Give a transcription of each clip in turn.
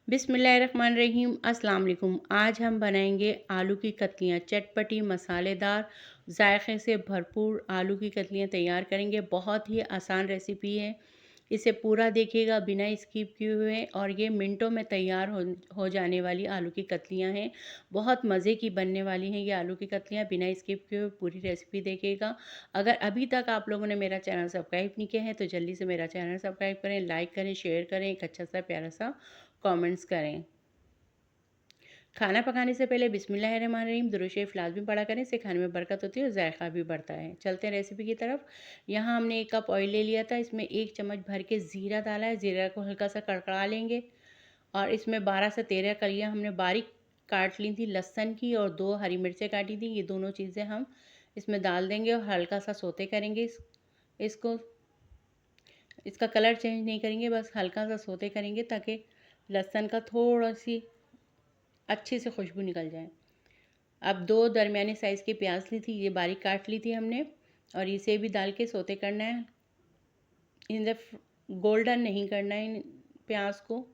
बिस्मिल्लाहिर्रहमानिर्रहीम। अस्सलाम वालेकुम। आज हम बनाएंगे आलू की कतलियाँ। चटपटी मसालेदार जायके से भरपूर आलू की कतलियाँ तैयार करेंगे। बहुत ही आसान रेसिपी है, इसे पूरा देखिएगा बिना स्किप किए हुए। और ये मिनटों में तैयार हो जाने वाली आलू की कतलियाँ हैं। बहुत मज़े की बनने वाली हैं ये आलू की कतलियाँ। बिना स्किप किए हुए पूरी रेसिपी देखिएगा। अगर अभी तक आप लोगों ने मेरा चैनल सब्सक्राइब नहीं किया है तो जल्दी से मेरा चैनल सब्सक्राइब करें, लाइक करें, शेयर करें, एक अच्छा सा प्यारा सा कमेंट्स करें। खाना पकाने से पहले बिस्मिल्लाहिर्रहमानिर्रहीम दुरूद शरीफ लाज़मी पढ़ा करें, इससे खाने में बरकत होती है और जायका भी बढ़ता है। चलते हैं रेसिपी की तरफ। यहाँ हमने 1 कप ऑयल ले लिया था, इसमें 1 चम्मच भर के ज़ीरा डाला है। ज़ीरा को हल्का सा कड़कड़ा लेंगे और इसमें 12 से 13 कलियाँ हमने बारीक काट ली थी लहसुन की और 2 हरी मिर्चें काटी थी। ये दोनों चीज़ें हम इसमें डाल देंगे और हल्का सा सौते करेंगे इसको। इसका कलर चेंज नहीं करेंगे, बस हल्का सा सौते करेंगे ताकि लहसुन का थोड़ा सी अच्छी से खुशबू निकल जाए। अब 2 दरमियाने साइज़ की प्याज ली थी, ये बारीक काट ली थी हमने और इसे भी डाल के सौते करना है। इन्हें गोल्डन नहीं करना है इन प्याज को,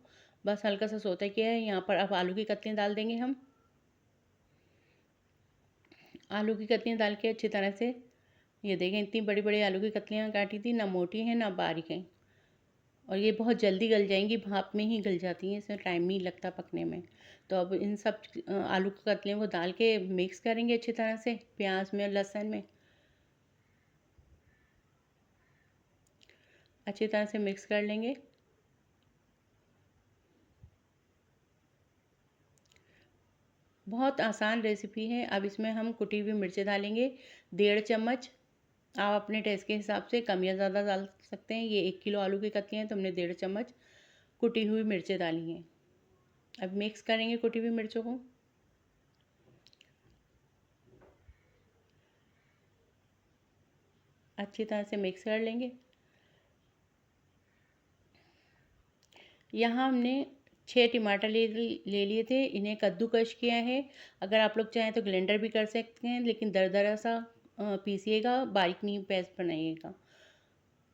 बस हल्का सा सौते किया है। यहाँ पर अब आलू की कतलियाँ डाल देंगे हम। आलू की कतलियाँ डाल के अच्छी तरह से, ये देखें इतनी बड़ी बड़ी आलू की कतलियाँ काटी थी, ना मोटी हैं ना बारीक हैं। और ये बहुत जल्दी गल जाएंगी, भाप में ही गल जाती हैं, इसमें टाइम नहीं लगता पकने में। तो अब इन सब आलू की कतलियों को डाल के मिक्स करेंगे अच्छी तरह से प्याज में और लहसुन में। अच्छी तरह से मिक्स कर लेंगे। बहुत आसान रेसिपी है। अब इसमें हम कुटी हुई मिर्चें डालेंगे, 1.5 चम्मच। आप अपने टेस्ट के हिसाब से कम या ज़्यादा डाल सकते हैं। ये 1 किलो आलू की कतलियाँ हैं तो हमने 1.5 चम्मच कुटी हुई मिर्चें डाली हैं। अब मिक्स करेंगे कुटी हुई मिर्चों को। अच्छी तरह से मिक्स कर लेंगे। यहाँ हमने 6 टमाटर ले लिए थे, इन्हें कद्दूकस किया है। अगर आप लोग चाहें तो ग्राइंडर भी कर सकते हैं, लेकिन दरदरा सा पीसिएगा, बारीक नहीं पेस्ट बनाइएगा।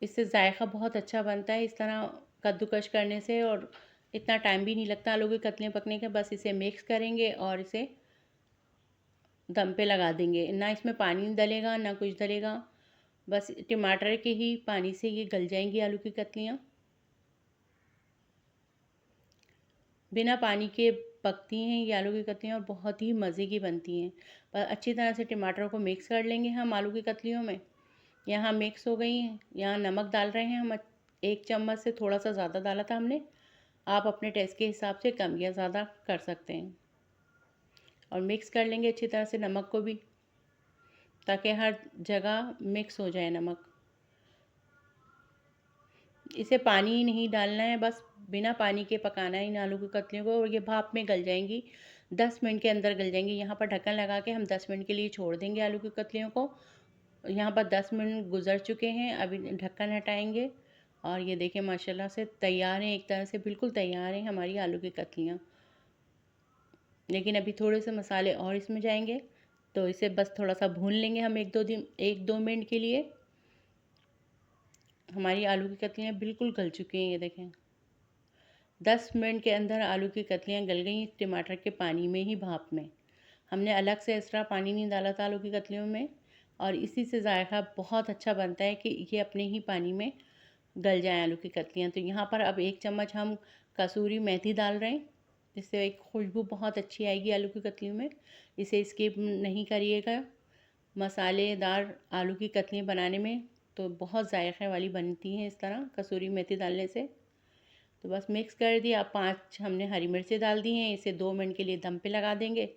इससे जायका बहुत अच्छा बनता है इस तरह कद्दूकस करने से, और इतना टाइम भी नहीं लगता आलू की कतलियाँ पकने का। बस इसे मिक्स करेंगे और इसे दम पे लगा देंगे। ना इसमें पानी डलेगा ना कुछ डलेगा, बस टमाटर के ही पानी से ये गल जाएंगी आलू की कतलियाँ। बिना पानी के पकती हैं ये आलू की कतलियाँ और बहुत ही मज़े की बनती हैं। पर अच्छी तरह से टमाटर को मिक्स कर लेंगे हम आलू की कतलियों में। यहाँ मिक्स हो गई हैं। यहाँ नमक डाल रहे हैं हम, 1 चम्मच से थोड़ा सा ज़्यादा डाला था हमने। आप अपने टेस्ट के हिसाब से कम या ज़्यादा कर सकते हैं। और मिक्स कर लेंगे अच्छी तरह से नमक को भी, ताकि हर जगह मिक्स हो जाए नमक। इसे पानी नहीं डालना है, बस बिना पानी के पकाना है इन आलू की कतलियों को, और ये भाप में गल जाएंगी। 10 मिनट के अंदर गल जाएंगी। यहाँ पर ढक्कन लगा के हम 10 मिनट के लिए छोड़ देंगे आलू की कतलियों को। यहाँ पर 10 मिनट गुजर चुके हैं। अभी ढक्कन हटाएंगे और ये देखें माशाल्लाह से तैयार हैं, एक तरह से बिल्कुल तैयार हैं हमारी आलू की कतलियाँ। लेकिन अभी थोड़े से मसाले और इसमें जाएंगे, तो इसे बस थोड़ा सा भून लेंगे हम 1-2 मिनट के लिए। हमारी आलू की कतलियाँ बिल्कुल गल चुकी हैं, ये देखें 10 मिनट के अंदर आलू की कतलियाँ गल गई टमाटर के पानी में ही, भाप में। हमने अलग से एक्स्ट्रा पानी नहीं डाला था आलू की कतलियों में, और इसी से जायका बहुत अच्छा बनता है कि ये अपने ही पानी में गल जाएँ आलू की कतलियाँ। तो यहाँ पर अब 1 चम्मच हम कसूरी मेथी डाल रहे हैं, जिससे एक खुशबू बहुत अच्छी आएगी आलू की कतलियों में। इसे स्किप नहीं करिएगा। मसालेदार आलू की कतलियाँ बनाने में तो बहुत जायके वाली बनती हैं इस तरह कसूरी मेथी डालने से। तो बस मिक्स कर दिया। अब 5 हमने हरी मिर्चें डाल दी हैं। इसे 2 मिनट के लिए दम पे लगा देंगे।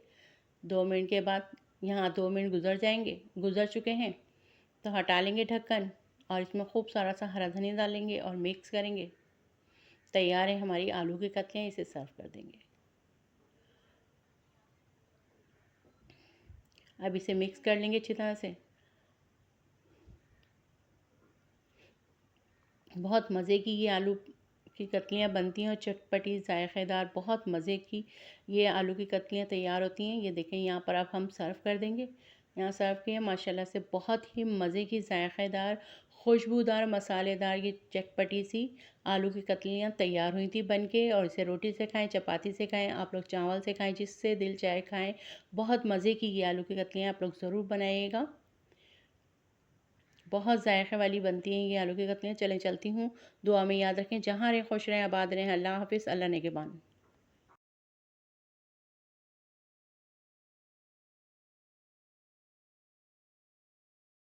2 मिनट के बाद, यहाँ 2 मिनट गुजर चुके हैं, तो हटा लेंगे ढक्कन और इसमें खूब सारा सा हरा धनिया डालेंगे और मिक्स करेंगे। तैयार है हमारी आलू की कतलियाँ, इसे सर्व कर देंगे। अब इसे मिक्स कर लेंगे अच्छी तरह से। बहुत मज़े की ये आलू की कतलियाँ बनती हैं और चटपटी जायकेदार बहुत मज़े की ये आलू की कतलियाँ तैयार होती हैं। ये देखें यहाँ पर अब हम सर्व कर देंगे। यहाँ सर्व किए माशाल्लाह से बहुत ही मज़े की जायकेदार खुशबूदार मसालेदार ये चटपटी सी आलू की कतलियाँ तैयार हुई थी बनके। और इसे रोटी से खाएं, चपाती से खाएं, आप लोग चावल से खाएं, जिससे दिल चाहे खाएं। बहुत मज़े की ये आलू की कतलियाँ आप लोग ज़रूर बनाइएगा। बहुत जायक़े वाली बनती हैं ये आलू की कतलियाँ। चलें चलती हूँ, दुआ में याद रखें। जहाँ रहें खुश रहें, आबाद रहें। अल्लाह हाफ़िज़। अल्लाह निगहबान।